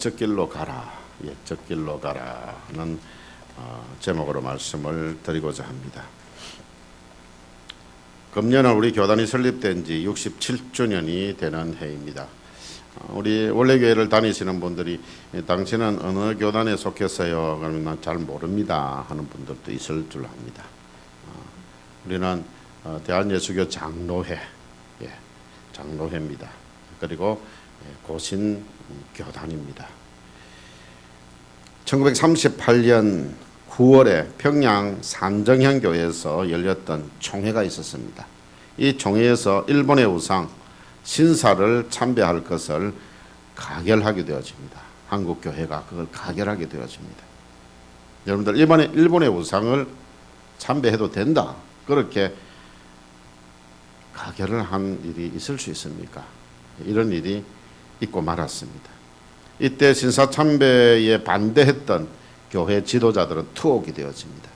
옛적 길로 가라, 옛적 길로 가라는 제목으로 말씀을 드리고자 합니다. 금년은 우리 교단이 설립된 지 67주년이 되는 해입니다. 우리 원래교회를 다니시는 분들이 당신은 어느 교단에 속했어요? 그러면 난 잘 모릅니다 하는 분들도 있을 줄 압니다. 우리는 대한예수교 장로회, 장로회입니다. 그리고 고신 교단입니다. 1938년 9월에 평양 산정현 교회에서 열렸던 총회가 있었습니다. 이 총회에서 일본의 우상 신사를 참배할 것을 가결하게 되어집니다. 한국 교회가 그걸 가결하게 되어집니다. 여러분들 일본의 우상을 참배해도 된다, 그렇게 가결을 한 일이 있을 수 있습니까? 이런 일이 있고 말았습니다. 이때 신사 참배에 반대했던 교회 지도자들은 투옥이 되어집니다.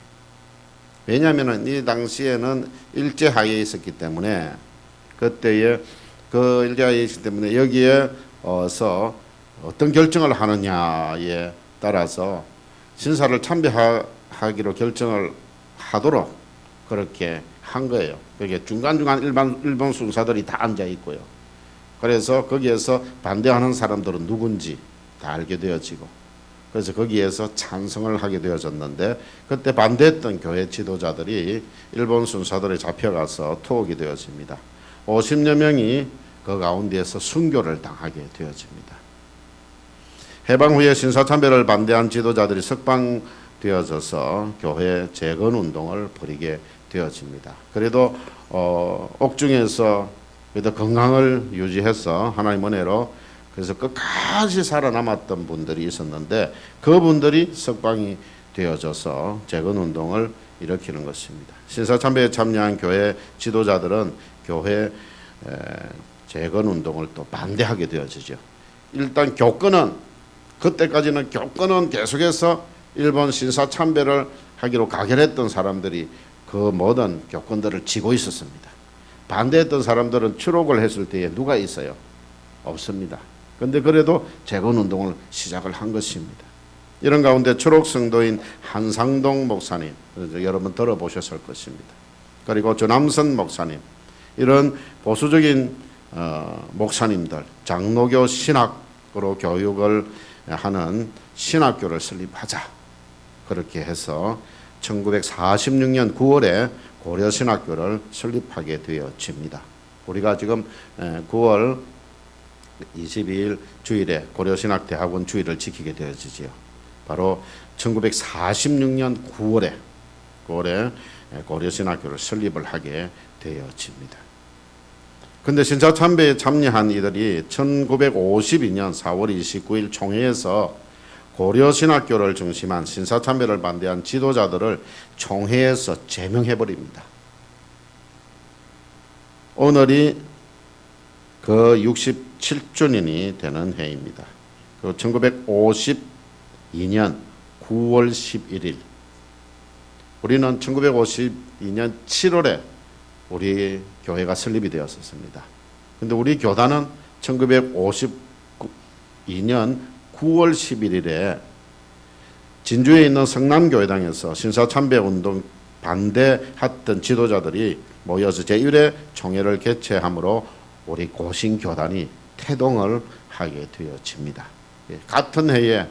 왜냐하면 이 당시에는 일제하에 있었기 때문에, 그때의 그 일제하에 있기 때문에 여기에서 어떤 결정을 하느냐에 따라서 신사를 참배하기로 결정을 하도록 그렇게 한 거예요. 여기에 중간중간 일본 순사들이 다 앉아 있고요. 그래서 거기에서 반대하는 사람들은 누군지 다 알게 되어지고, 그래서 거기에서 찬성을 하게 되어졌는데, 그때 반대했던 교회 지도자들이 일본 순사들에 잡혀가서 투옥이 되어집니다. 50여 명이 그 가운데에서 순교를 당하게 되어집니다. 해방 후에 신사참배를 반대한 지도자들이 석방되어져서 교회 재건운동을 벌이게 되어집니다. 그래도 옥중에서 그래도 건강을 유지해서 하나님 은혜로 그래서 끝까지 살아남았던 분들이 있었는데, 그분들이 석방이 되어져서 재건운동을 일으키는 것입니다. 신사참배에 참여한 교회 지도자들은 교회 재건운동을 또 반대하게 되어지죠. 일단 그때까지는 교권은 계속해서 일본 신사참배를 하기로 가결했던 사람들이 그 모든 교권들을 쥐고 있었습니다. 반대했던 사람들은 추록을 했을 때에 누가 있어요? 없습니다. 그런데 그래도 재건운동을 시작을 한 것입니다. 이런 가운데 추록 성도인 한상동 목사님, 여러분 들어보셨을 것입니다. 그리고 조남선 목사님, 이런 보수적인 목사님들, 장로교 신학으로 교육을 하는 신학교를 설립하자, 그렇게 해서 1946년 9월에 고려신학교를 설립하게 되어집니다. 우리가 지금 9월 22일 주일에 고려신학대학원 주일을 지키게 되어지지요. 바로 1946년 9월에 고려신학교를 설립을 하게 되어집니다. 그런데 신사참배에 참여한 이들이 1952년 4월 29일 총회에서 고려신학교를 중심한 신사참배를 반대한 지도자들을 총회에서 제명해버립니다. 오늘이 그 67주년이 되는 해입니다. 그 1952년 9월 11일, 우리는 1952년 7월에 우리 교회가 설립이 되었습니다. 그런데 우리 교단은 1952년 9월 11일에 진주에 있는 성남교회당에서 신사참배운동 반대했던 지도자들이 모여서 제1회 총회를 개최함으로 우리 고신교단이 태동을 하게 되어집니다. 같은 해에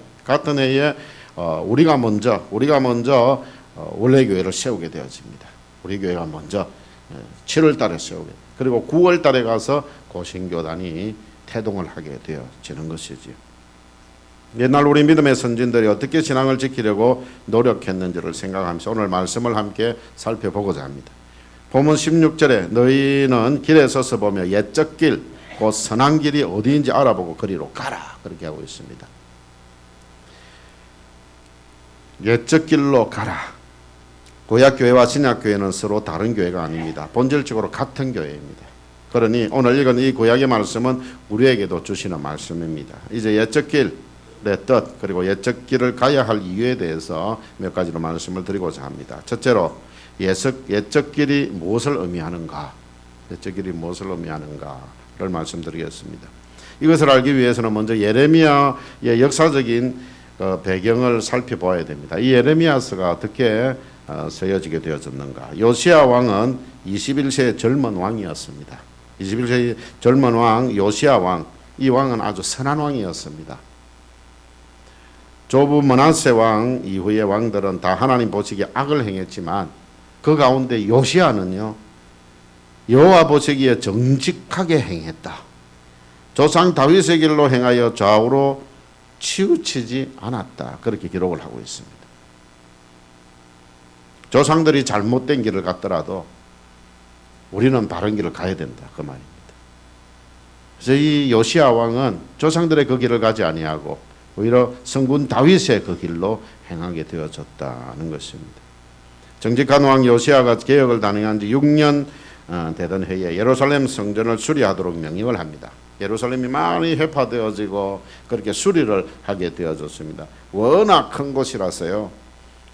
우리가 먼저 원래교회를 세우게 되어집니다. 우리 교회가 먼저 7월 달에 세우게, 그리고 9월 달에 가서 고신교단이 태동을 하게 되어지는 것이지요. 옛날 우리 믿음의 선진들이 어떻게 신앙을 지키려고 노력했는지를 생각하면서 오늘 말씀을 함께 살펴보고자 합니다. 본문 16절에 너희는 길에 서서 보며 옛적 길, 곧 선한 길이 어디인지 알아보고 그리로 가라, 그렇게 하고 있습니다. 옛적 길로 가라. 구약교회와 신약교회는 서로 다른 교회가 아닙니다. 본질적으로 같은 교회입니다. 그러니 오늘 읽은 이 구약의 말씀은 우리에게도 주시는 말씀입니다. 이제 옛적 길의 뜻, 그리고 옛적 길을 가야 할 이유에 대해서 몇 가지로 말씀을 드리고자 합니다. 첫째로 옛적 길이 무엇을 의미하는가, 옛적 길이 무엇을 의미하는가를 말씀드리겠습니다. 이것을 알기 위해서는 먼저 예레미야의 역사적인 배경을 살펴봐야 됩니다. 이 예레미야서가 어떻게 쓰여지게 되어졌는가? 요시야 왕은 21세의 젊은 왕이었습니다. 21세의 젊은 왕 요시야 왕, 이 왕은 아주 선한 왕이었습니다. 조부 므낫세 왕 이후의 왕들은 다 하나님 보시기에 악을 행했지만 그 가운데 요시야는요, 여호와 보시기에 정직하게 행했다. 조상 다윗의 길로 행하여 좌우로 치우치지 않았다. 그렇게 기록을 하고 있습니다. 조상들이 잘못된 길을 갔더라도 우리는 바른 길을 가야 된다. 그 말입니다. 그래서 이 요시야 왕은 조상들의 그 길을 가지 아니하고 오히려 성군 다윗의 그 길로 행하게 되어졌다는 것입니다. 정직한 왕 요시야가 개혁을 단행한 지 6년 되던 해에 예루살렘 성전을 수리하도록 명령을 합니다. 예루살렘이 많이 회파되어지고 그렇게 수리를 하게 되어졌습니다. 워낙 큰 곳이라서요.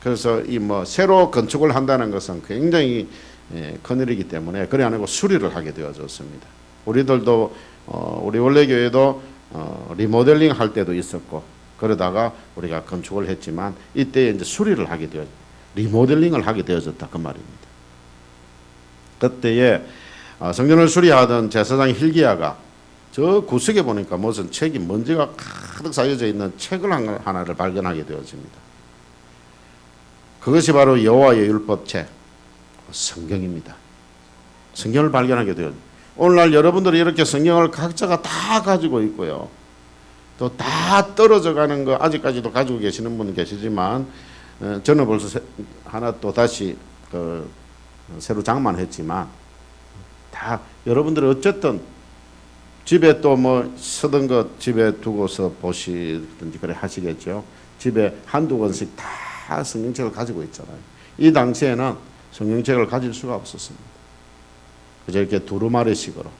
그래서 이 새로 건축을 한다는 것은 굉장히 큰 일이기 때문에 그래 안 하고 수리를 하게 되어졌습니다. 우리들도 우리 원래 교회도 리모델링 할 때도 있었고 그러다가 우리가 건축을 했지만 이때 이제 수리를 하게 되어 리모델링을 하게 되어졌다 그 말입니다. 그때에 성전을 수리하던 제사장 hil기야가 저 구석에 보니까 무슨 책이 먼지가 가득 쌓여져 있는 책을 하나를 발견하게 되어집니다. 그것이 바로 여호와의 율법책 성경입니다. 성경을 발견하게 되어 오늘날 여러분들이 이렇게 성경을 각자가 다 가지고 있고요. 또 다 떨어져 가는 거 아직까지도 가지고 계시는 분 계시지만 저는 벌써 하나 또 다시 새로 장만했지만 다 여러분들이 어쨌든 집에 또 쓰던 것 집에 두고서 보시든지 그래 하시겠죠. 집에 한두 권씩 다 성경책을 가지고 있잖아요. 이 당시에는 성경책을 가질 수가 없었습니다. 그저 이렇게 두루마리식으로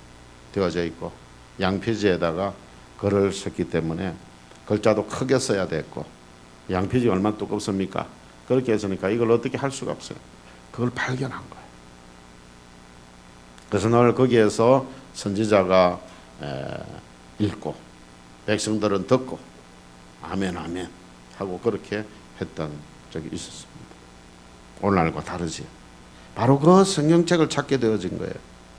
되어져 있고 양피지에다가 글을 썼기 때문에 글자도 크게 써야 됐고 양피지 얼마나 두껍습니까? 그렇게 했으니까 이걸 어떻게 할 수가 없어요. 그걸 발견한 거예요. 그래서 늘 거기에서 선지자가 읽고 백성들은 듣고 아멘 아멘 하고 그렇게 했던 적이 있었습니다. 오늘날과 다르지. 바로 그 성경책을 찾게 되어진 거예요.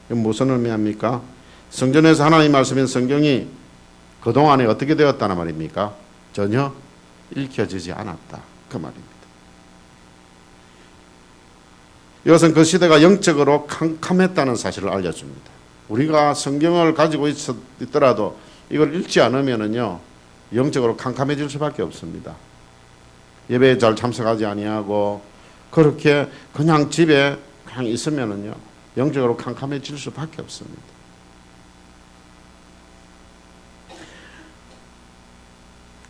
무슨 의미합니까? 성전에서 하나님 말씀인 성경이 그동안에 어떻게 되었다는 말입니까? 전혀 읽혀지지 않았다 그 말입니다. 이것은 그 시대가 영적으로 캄캄했다는 사실을 알려줍니다. 우리가 성경을 가지고 있더라도 이걸 읽지 않으면은요 영적으로 캄캄해질 수밖에 없습니다. 예배에 잘 참석하지 아니하고 그렇게 그냥 집에 그냥 있으면은요 영적으로 캄캄해질 수밖에 없습니다.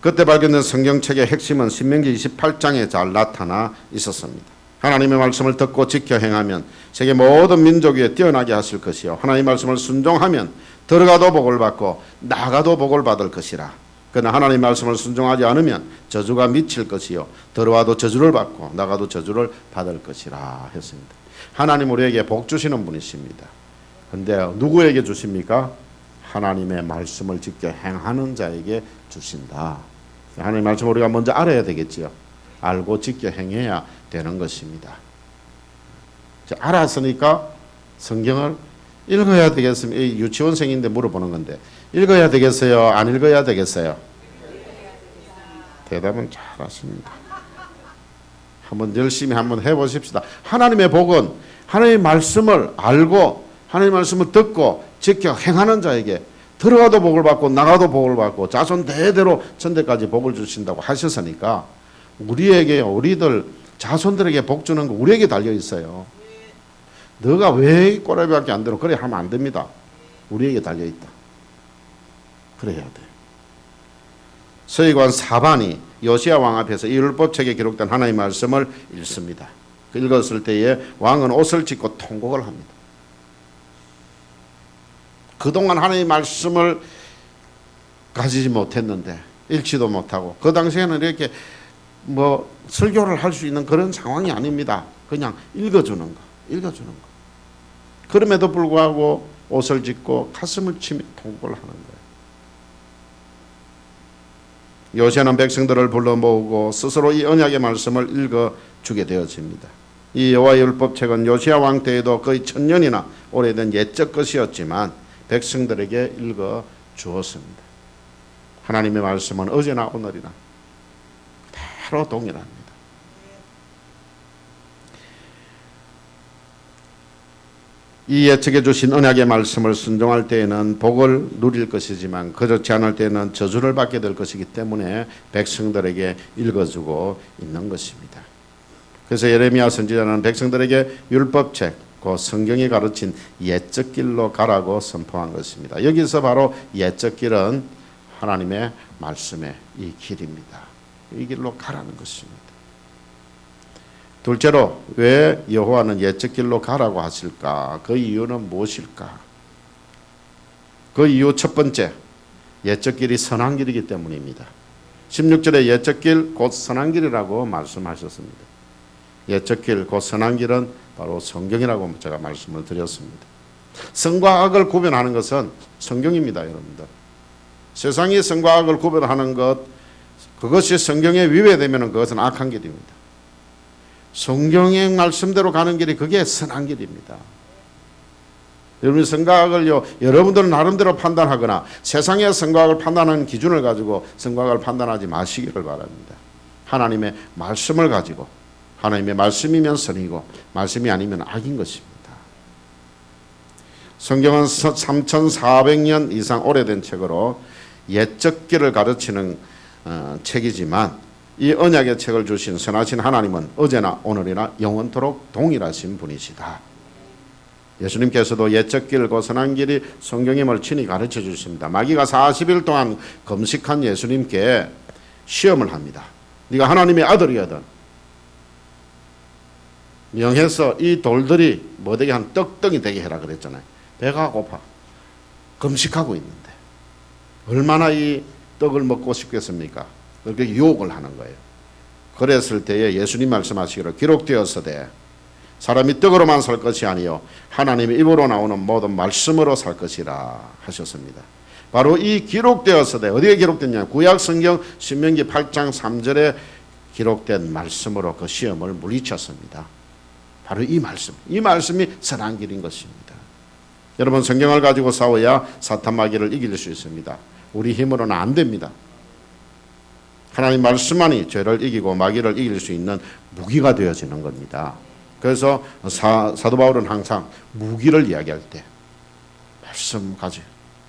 그때 발견된 성경책의 핵심은 신명기 28장에 잘 나타나 있었습니다. 하나님의 말씀을 듣고 지켜 행하면 세계 모든 민족 위에 뛰어나게 하실 것이요 하나님의 말씀을 순종하면 들어가도 복을 받고 나가도 복을 받을 것이라. 그러나 하나님의 말씀을 순종하지 않으면 저주가 미칠 것이요 들어와도 저주를 받고 나가도 저주를 받을 것이라 했습니다. 하나님 우리에게 복 주시는 분이십니다. 그런데 누구에게 주십니까? 하나님의 말씀을 지켜 행하는 자에게 주신다. 하나님의 말씀을 우리가 먼저 알아야 되겠지요. 알고 지켜 행해야 되는 것입니다. 알았으니까 성경을 읽어야 되겠습니다. 유치원생인데 물어보는 건데 읽어야 되겠어요? 안 읽어야 되겠어요? 대답은 잘하십니다. 한번 열심히 한번 해보십시다. 하나님의 복은 하나님의 말씀을 알고 하나님의 말씀을 듣고 지켜 행하는 자에게 들어가도 복을 받고 나가도 복을 받고 자손 대대로 천대까지 복을 주신다고 하셨으니까 우리에게 우리들 자손들에게 복 주는 거 우리에게 달려 있어요. 너가 왜 꼬라비밖에 안 되노? 그래 하면 안 됩니다. 우리에게 달려 있다. 그래야 돼. 서기관 사반이 요시야 왕 앞에서 이 율법책에 기록된 하나님의 말씀을 읽습니다. 읽었을 때에 왕은 옷을 찢고 통곡을 합니다. 그동안 하나님의 말씀을 가지지 못했는데 읽지도 못하고 그 당시에는 이렇게 설교를 할 수 있는 그런 상황이 아닙니다. 그냥 읽어주는 거. 그럼에도 불구하고 옷을 찢고 가슴을 치며 통곡을 하는 거예요. 요새는 백성들을 불러 모으고 스스로 이 언약의 말씀을 읽어주게 되었습니다. 이 여호와 율법책은 요시야 왕 때에도 거의 1000년이나 오래된 옛적 것이었지만 백성들에게 읽어 주었습니다. 하나님의 말씀은 어제나 오늘이나 그대로 동일합니다. 이 예측해 주신 언약의 말씀을 순종할 때에는 복을 누릴 것이지만 그렇지 않을 때는 저주를 받게 될 것이기 때문에 백성들에게 읽어주고 있는 것입니다. 그래서 예레미야 선지자는 백성들에게 율법책, 그 성경이 가르친 옛적 길로 가라고 선포한 것입니다. 여기서 바로 옛적 길은 하나님의 말씀의 이 길입니다. 이 길로 가라는 것입니다. 둘째로 왜 여호와는 옛적 길로 가라고 하실까? 그 이유는 무엇일까? 그 이유 첫 번째, 옛적 길이 선한 길이기 때문입니다. 16절에 옛적 길 곧 선한 길이라고 말씀하셨습니다. 옛적 길 곧 선한 길은 바로 성경이라고 제가 말씀을 드렸습니다. 선과 악을 구별하는 것은 성경입니다, 여러분들. 세상이 선과 악을 구별하는 것, 그것이 성경에 위배되면 그것은 악한 길입니다. 성경의 말씀대로 가는 길이 그게 선한 길입니다. 여러분 선과 악을요, 여러분들은 나름대로 판단하거나 세상의 선과 악을 판단하는 기준을 가지고 선과 악을 판단하지 마시기를 바랍니다. 하나님의 말씀을 가지고, 하나님의 말씀이면 선이고 말씀이 아니면 악인 것입니다. 성경은 3400년 이상 오래된 책으로 옛적 길을 가르치는 책이지만 이 언약의 책을 주신 선하신 하나님은 어제나 오늘이나 영원토록 동일하신 분이시다. 예수님께서도 옛적 길 곧 선한 길이 성경임을 친히 가르쳐 주십니다. 마귀가 40일 동안 금식한 예수님께 시험을 합니다. 네가 하나님의 아들이거든 명해서 이 돌들이 뭐 되게 한 떡덩이 되게 해라 그랬잖아요. 배가 고파 금식하고 있는데 얼마나 이 떡을 먹고 싶겠습니까? 그렇게 유혹을 하는 거예요. 그랬을 때에 예수님 말씀하시기를 기록되었으되 사람이 떡으로만 살 것이 아니요 하나님의 입으로 나오는 모든 말씀으로 살 것이라 하셨습니다. 바로 이 기록되었으되 어디에 기록됐냐? 구약 성경 신명기 8장 3절에 기록된 말씀으로 그 시험을 물리쳤습니다. 바로 이 말씀이 선한 길인 것입니다. 여러분 성경을 가지고 싸워야 사탄 마귀를 이길 수 있습니다. 우리 힘으로는 안 됩니다. 하나님 말씀만이 죄를 이기고 마귀를 이길 수 있는 무기가 되어지는 겁니다. 그래서 사도 바울은 항상 무기를 이야기할 때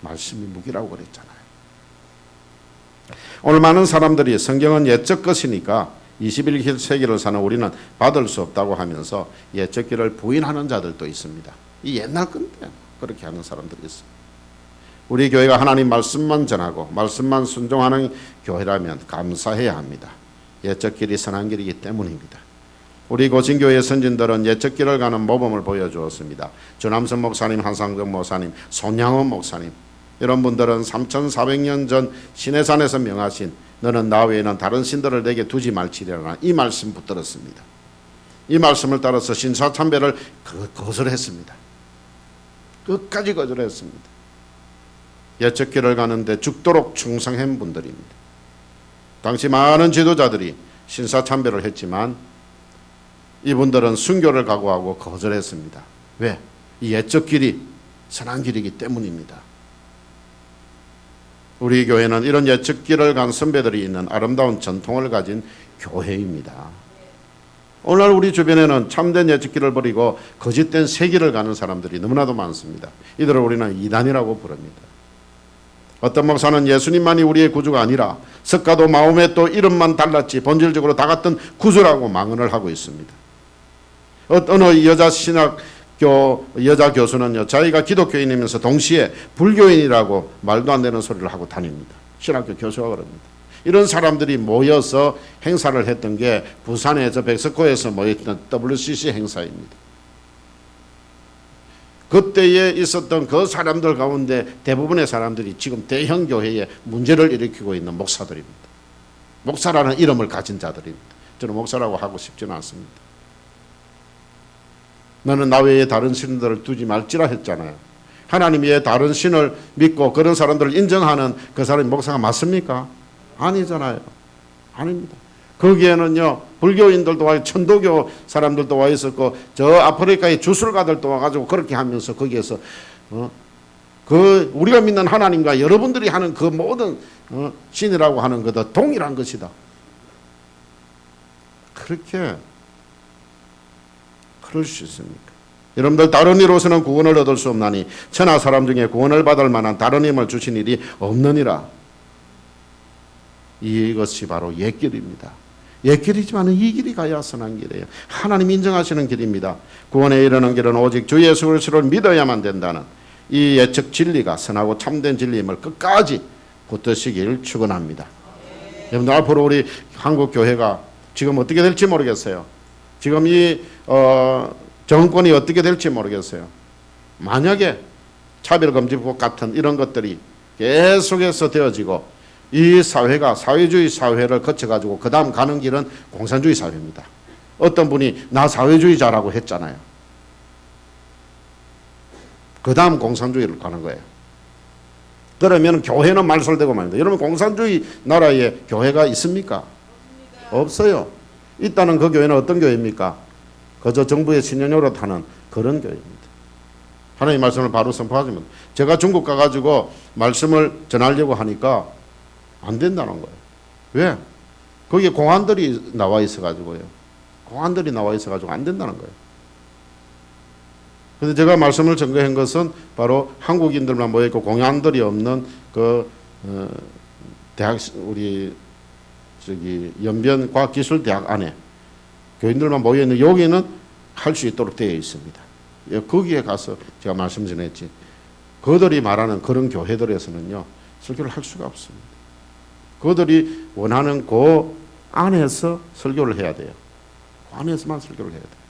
말씀이 무기라고 그랬잖아요. 오늘 많은 사람들이 성경은 옛적 것이니까 21세기를 사는 우리는 받을 수 없다고 하면서 옛적 길을 부인하는 자들도 있습니다. 이 옛날 건데 그렇게 하는 사람들이 있습니다. 우리 교회가 하나님 말씀만 전하고 말씀만 순종하는 교회라면 감사해야 합니다. 옛적 길이 선한 길이기 때문입니다. 우리 고신교회 선진들은 옛적 길을 가는 모범을 보여주었습니다. 조남선 목사님, 한상정 목사님, 손양원 목사님 이런 분들은 3400년 전 시내산에서 명하신 너는 나 외에는 다른 신들을 내게 두지 말지니라 이 말씀 붙들었습니다. 이 말씀을 따라서 신사참배를 거절했습니다. 끝까지 거절했습니다. 옛적 길을 가는데 죽도록 충성한 분들입니다. 당시 많은 지도자들이 신사참배를 했지만 이분들은 순교를 각오하고 거절했습니다. 왜? 이 옛적 길이 선한 길이기 때문입니다. 우리 교회는 이런 옛적 길을 간 선배들이 있는 아름다운 전통을 가진 교회입니다. 오늘날 우리 주변에는 참된 옛적 길을 버리고 거짓된 새 길을 가는 사람들이 너무나도 많습니다. 이들을 우리는 이단이라고 부릅니다. 어떤 목사는 예수님만이 우리의 구주가 아니라 석가도 마음의 또 이름만 달랐지 본질적으로 다 같은 구주라고 망언을 하고 있습니다. 어느 여자 신학교 여자 교수는요, 자기가 기독교인이면서 동시에 불교인이라고 말도 안 되는 소리를 하고 다닙니다. 신학교 교수가 그럽니다. 이런 사람들이 모여서 행사를 했던 게 부산의 저 백석호에서 모였던 WCC 행사입니다. 그때에 있었던 그 사람들 가운데 대부분의 사람들이 지금 대형 교회에 문제를 일으키고 있는 목사들입니다. 목사라는 이름을 가진 자들입니다. 저는 목사라고 하고 싶지는 않습니다. 너는 나 외에 다른 신들을 두지 말지라 했잖아요. 하나님 외에 다른 신을 믿고 그런 사람들을 인정하는 그 사람이 목사가 맞습니까? 아니잖아요. 아닙니다. 거기에는요 불교인들도 와 천도교 사람들도 와 있었고 저 아프리카의 주술가들도 와가지고 그렇게 하면서 거기에서 그 우리가 믿는 하나님과 여러분들이 하는 그 모든 신이라고 하는 것도 동일한 것이다. 그렇게 그럴 수 있습니까? 여러분들 다른 이로서는 구원을 얻을 수 없나니 천하 사람 중에 구원을 받을 만한 다른 힘을 주신 일이 없느니라. 이것이 바로 옛길입니다. 옛길이지만 이 길이 가야 선한 길이에요. 하나님 인정하시는 길입니다. 구원에 이르는 길은 오직 주 예수 그리스도를 믿어야만 된다는 이 예측 진리가 선하고 참된 진리임을 끝까지 붙드시길 축원합니다. 여러분들 앞으로 우리 한국 교회가 지금 어떻게 될지 모르겠어요. 지금 이 정권이 어떻게 될지 모르겠어요. 만약에 차별금지법 같은 이런 것들이 계속해서 되어지고 이 사회가 사회주의 사회를 거쳐가지고 그 다음 가는 길은 공산주의 사회입니다. 어떤 분이 나 사회주의자라고 했잖아요. 그 다음 공산주의를 가는 거예요. 그러면 교회는 말살되고 말입니다. 여러분 공산주의 나라에 교회가 있습니까? 없어요. 있다는 그 교회는 어떤 교회입니까? 그저 정부의 신념으로 타는 그런 교회입니다. 하나님 말씀을 바로 선포하지만 제가 중국 가가지고 말씀을 전하려고 하니까 안 된다는 거예요. 왜? 거기에 공안들이 나와 있어가지고요. 공안들이 나와 있어가지고 안 된다는 거예요. 그런데 제가 말씀을 전거한 것은 바로 한국인들만 모여있고 공안들이 없는 그 대학 우리 저기 연변과학기술대학 안에 교인들만 모여있는 여기는 할 수 있도록 되어 있습니다. 거기에 가서 제가 말씀 전했지. 그들이 말하는 그런 교회들에서는요 설교를 할 수가 없습니다. 그들이 원하는 그 안에서 설교를 해야 돼요. 그 안에서만 설교를 해야 돼요.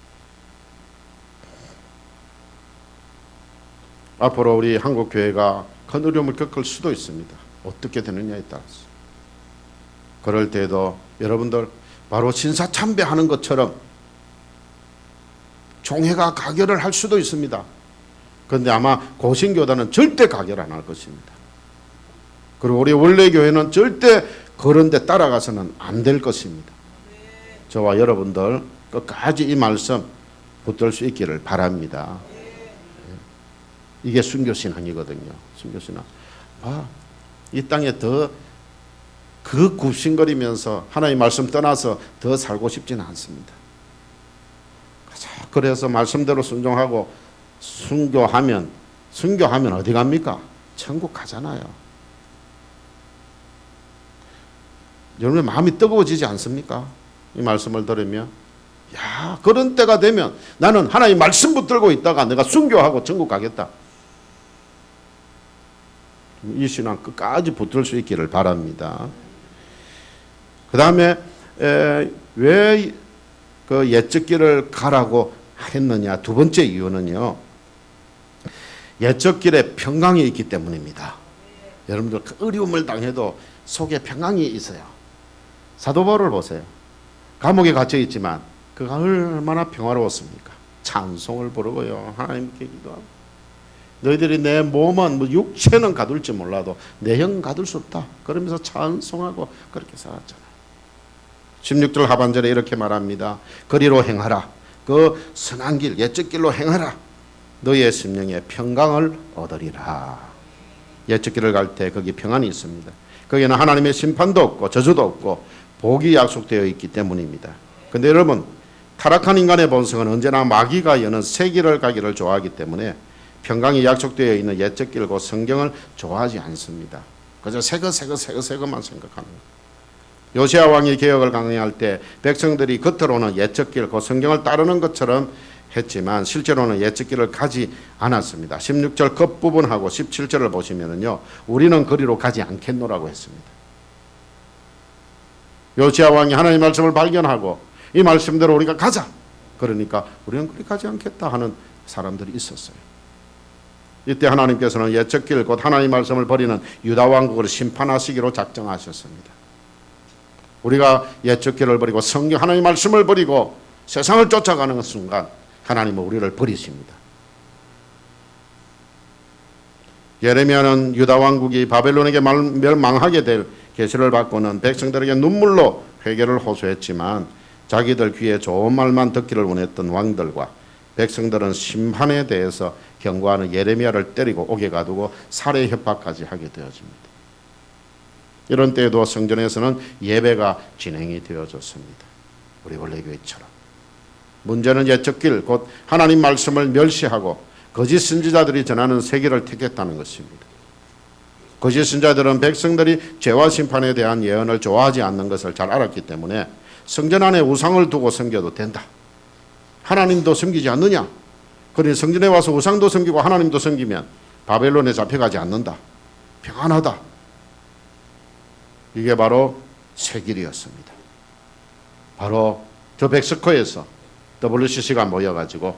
앞으로 우리 한국교회가 큰 어려움을 겪을 수도 있습니다. 어떻게 되느냐에 따라서. 그럴 때도 여러분들 바로 신사참배하는 것처럼 종회가 가결을 할 수도 있습니다. 그런데 아마 고신교단은 절대 가결 안 할 것입니다. 그리고 우리 원래 교회는 절대 그런 데 따라가서는 안 될 것입니다. 저와 여러분들 끝까지 이 말씀 붙들 수 있기를 바랍니다. 이게 순교신앙이거든요. 순교신앙. 이 땅에 더 그 굽신거리면서 하나님 말씀 떠나서 더 살고 싶지는 않습니다. 그래서 말씀대로 순종하고 순교하면 어디 갑니까? 천국 가잖아요. 여러분의 마음이 뜨거워지지 않습니까? 이 말씀을 들으면 그런 때가 되면 나는 하나님 말씀 붙들고 있다가 내가 순교하고 천국 가겠다. 이 신앙 끝까지 붙들 수 있기를 바랍니다. 그 다음에 왜 그 옛적 길을 가라고 했느냐. 두 번째 이유는요. 옛적 길에 평강이 있기 때문입니다. 여러분들 그 어려움을 당해도 속에 평강이 있어요. 사도 바울을 보세요. 감옥에 갇혀 있지만 그가 얼마나 평화로웠습니까? 찬송을 부르고요. 하나님께 기도하고. 너희들이 내 몸은 육체는 가둘지 몰라도 내 영 가둘 수 없다. 그러면서 찬송하고 그렇게 살았잖아요. 16절 하반절에 이렇게 말합니다. 거리로 행하라. 그 선한 길, 옛적 길로 행하라. 너희의 심령에 평강을 얻으리라. 옛적 길을 갈 때 거기 평안이 있습니다. 거기는 하나님의 심판도 없고 저주도 없고 복이 약속되어 있기 때문입니다. 그런데 여러분 타락한 인간의 본성은 언제나 마귀가 여는 새 길을 가기를 좋아하기 때문에 평강이 약속되어 있는 옛적 길고 성경을 좋아하지 않습니다. 그저 새것만 생각하는 거예요. 요시야 왕이 개혁을 강행할 때 백성들이 겉으로는 옛적 길, 그 성경을 따르는 것처럼 했지만 실제로는 옛적 길을 가지 않았습니다. 16절 끝부분하고 17절을 보시면은요, 우리는 거리로 가지 않겠노라고 했습니다. 요시야 왕이 하나님의 말씀을 발견하고 이 말씀대로 우리가 가자. 그러니까 우리는 거리 가지 않겠다 하는 사람들이 있었어요. 이때 하나님께서는 옛적 길, 곧 하나님의 말씀을 버리는 유다 왕국을 심판하시기로 작정하셨습니다. 우리가 옛적 길을 버리고 성경 하나님의 말씀을 버리고 세상을 쫓아가는 순간 하나님은 우리를 버리십니다. 예레미야는 유다 왕국이 바벨론에게 멸망하게 될 계시를 받고는 백성들에게 눈물로 회개를 호소했지만 자기들 귀에 좋은 말만 듣기를 원했던 왕들과 백성들은 심판에 대해서 경고하는 예레미야를 때리고 옥에 가두고 살해 협박까지 하게 되어집니다. 이런 때에도 성전에서는 예배가 진행이 되어졌습니다. 우리 원래 교회처럼. 문제는 옛적 길, 곧 하나님 말씀을 멸시하고 거짓 선지자들이 전하는 세계를 택했다는 것입니다. 거짓 선지자들은 백성들이 죄와 심판에 대한 예언을 좋아하지 않는 것을 잘 알았기 때문에 성전 안에 우상을 두고 섬겨도 된다. 하나님도 섬기지 않느냐? 그러니 성전에 와서 우상도 섬기고 하나님도 섬기면 바벨론에 잡혀가지 않는다. 평안하다. 이게 바로 세길이었습니다. 바로 저 백스코에서 WCC가 모여가지고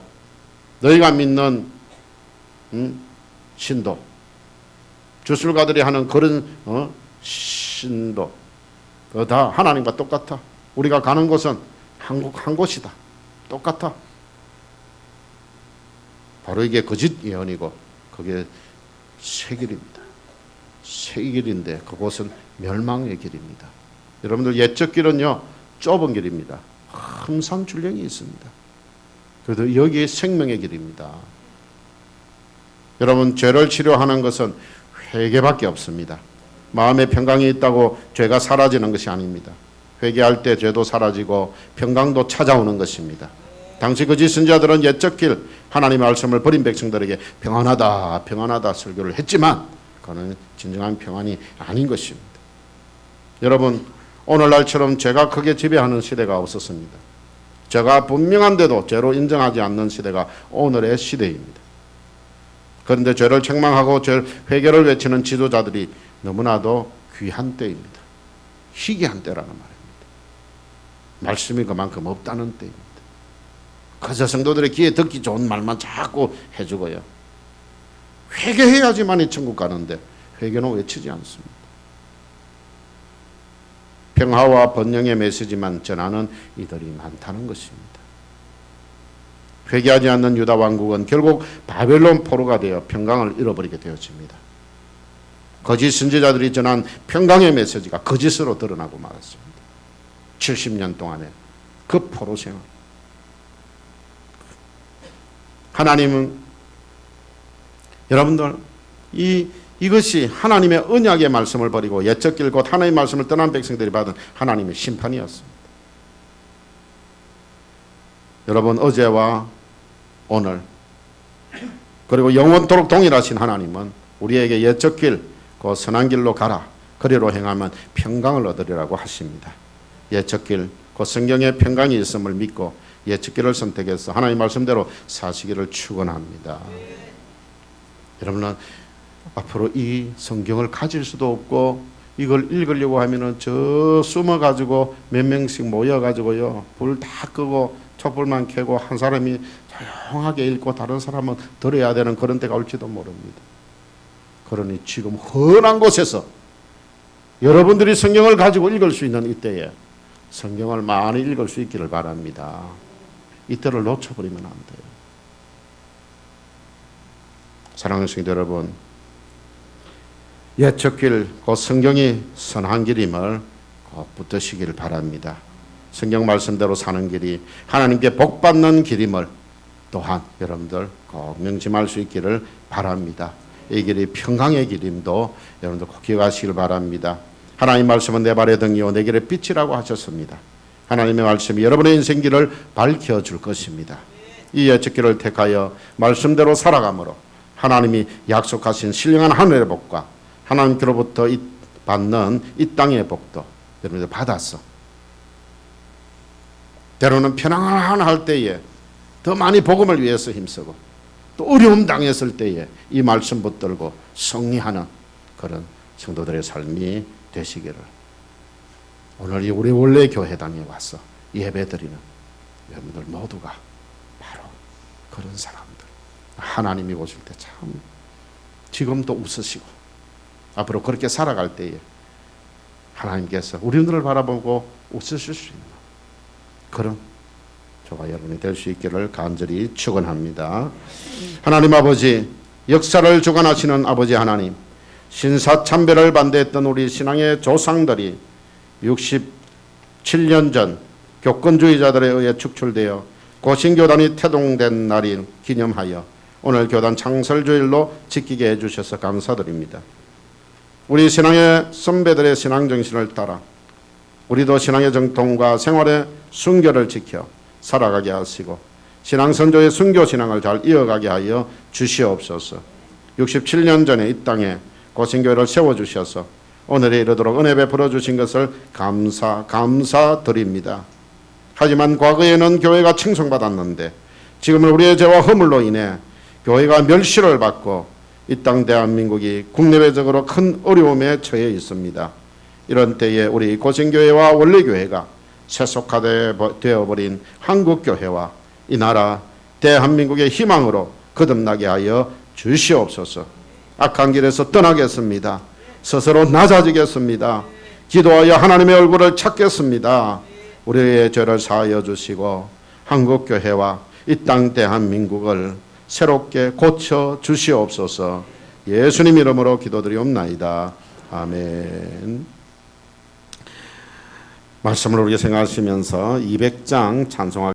너희가 믿는 신도, 주술가들이 하는 그런 신도 다 하나님과 똑같아. 우리가 가는 곳은 한 곳이다. 똑같아. 바로 이게 거짓 예언이고 그게 세길입니다. 세길인데 그곳은 멸망의 길입니다. 여러분들 옛적 길은요 좁은 길입니다. 험산 출렁이 있습니다. 그래도 여기에 생명의 길입니다. 여러분 죄를 치료하는 것은 회개밖에 없습니다. 마음의 평강이 있다고 죄가 사라지는 것이 아닙니다. 회개할 때 죄도 사라지고 평강도 찾아오는 것입니다. 당시 거짓 선지자들은 옛적 길 하나님의 말씀을 버린 백성들에게 평안하다 평안하다 설교를 했지만 그거는 진정한 평안이 아닌 것입니다. 여러분 오늘날처럼 죄가 크게 지배하는 시대가 없었습니다. 죄가 분명한데도 죄로 인정하지 않는 시대가 오늘의 시대입니다. 그런데 죄를 책망하고 회개를 외치는 지도자들이 너무나도 귀한 때입니다. 희귀한 때라는 말입니다. 말씀이 그만큼 없다는 때입니다. 그래서 성도들의 귀에 듣기 좋은 말만 자꾸 해주고요. 회개해야지만이 천국 가는데 회개는 외치지 않습니다. 평화와 번영의 메시지만 전하는 이들이 많다는 것입니다. 회개하지 않는 유다 왕국은 결국 바벨론 포로가 되어 평강을 잃어버리게 되어집니다. 거짓 선지자들이 전한 평강의 메시지가 거짓으로 드러나고 말았습니다. 70년 동안의 그 포로 생활. 하나님은 여러분들 이것이 하나님의 언약의 말씀을 버리고 옛적 길 곧 하나님의 말씀을 떠난 백성들이 받은 하나님의 심판이었습니다. 여러분 어제와 오늘 그리고 영원토록 동일하신 하나님은 우리에게 옛적 길 그 선한 길로 가라 그리로 행하면 평강을 얻으리라고 하십니다. 옛적 길 그 성경에 평강이 있음을 믿고 옛적 길을 선택해서 하나님 말씀대로 사시기를 축원합니다. 여러분은 앞으로 이 성경을 가질 수도 없고 이걸 읽으려고 하면은 저 숨어가지고 몇 명씩 모여가지고요 불 다 끄고 촛불만 켜고 한 사람이 조용하게 읽고 다른 사람은 들어야 되는 그런 때가 올지도 모릅니다. 그러니 지금 훤한 곳에서 여러분들이 성경을 가지고 읽을 수 있는 이때에 성경을 많이 읽을 수 있기를 바랍니다. 이때를 놓쳐버리면 안 돼요. 사랑하는 성도 여러분, 옛적 길, 그 성경이 선한 길임을 꼭 붙드시길 바랍니다. 성경 말씀대로 사는 길이 하나님께 복받는 길임을 또한 여러분들 꼭 명심할 수 있기를 바랍니다. 이 길이 평강의 길임도 여러분들 꼭 기억하시길 바랍니다. 하나님 말씀은 내 발의 등이요 내 길의 빛이라고 하셨습니다. 하나님의 말씀이 여러분의 인생 길을 밝혀줄 것입니다. 이 옛적 길을 택하여 말씀대로 살아감으로 하나님이 약속하신 신령한 하늘의 복과 하나님께로부터 받는 이 땅의 복도 여러분들 받았어. 때로는 편안할 때에 더 많이 복음을 위해서 힘쓰고 또 어려움 당했을 때에 이 말씀 붙들고 승리하는 그런 성도들의 삶이 되시기를 오늘 우리 원래 교회당에 와서 예배드리는 여러분들 모두가 바로 그런 사람들 하나님이 오실 때 참 지금도 웃으시고 앞으로 그렇게 살아갈 때에 하나님께서 우리들을 바라보고 웃으실 수 있는 그런 저와 여러분이 될 수 있기를 간절히 축원합니다. 하나님 아버지 역사를 주관하시는 아버지 하나님 신사참배를 반대했던 우리 신앙의 조상들이 67년 전 교권주의자들에 의해 축출되어 고신교단이 태동된 날인 기념하여 오늘 교단 창설주일로 지키게 해주셔서 감사드립니다. 우리 신앙의 선배들의 신앙정신을 따라 우리도 신앙의 정통과 생활의 순결을 지켜 살아가게 하시고 신앙선조의 순교신앙을 잘 이어가게 하여 주시옵소서. 67년 전에 이 땅에 고신교회를 세워주셔서 오늘에 이르도록 은혜 베풀어 주신 것을 감사드립니다. 하지만 과거에는 교회가 칭송받았는데 지금은 우리의 죄와 허물로 인해 교회가 멸시를 받고 이 땅 대한민국이 국내외적으로 큰 어려움에 처해 있습니다. 이런 때에 우리 고신교회와 원래교회가 세속화되어버린 한국교회와 이 나라 대한민국의 희망으로 거듭나게 하여 주시옵소서. 악한 길에서 떠나겠습니다. 스스로 낮아지겠습니다. 기도하여 하나님의 얼굴을 찾겠습니다. 우리의 죄를 사하여 주시고 한국교회와 이 땅 대한민국을 새롭게 고쳐 주시옵소서. 예수님 이름으로 기도드리옵나이다. 아멘. 말씀을 우리가 생각하시면서 200장 찬송하겠습니다.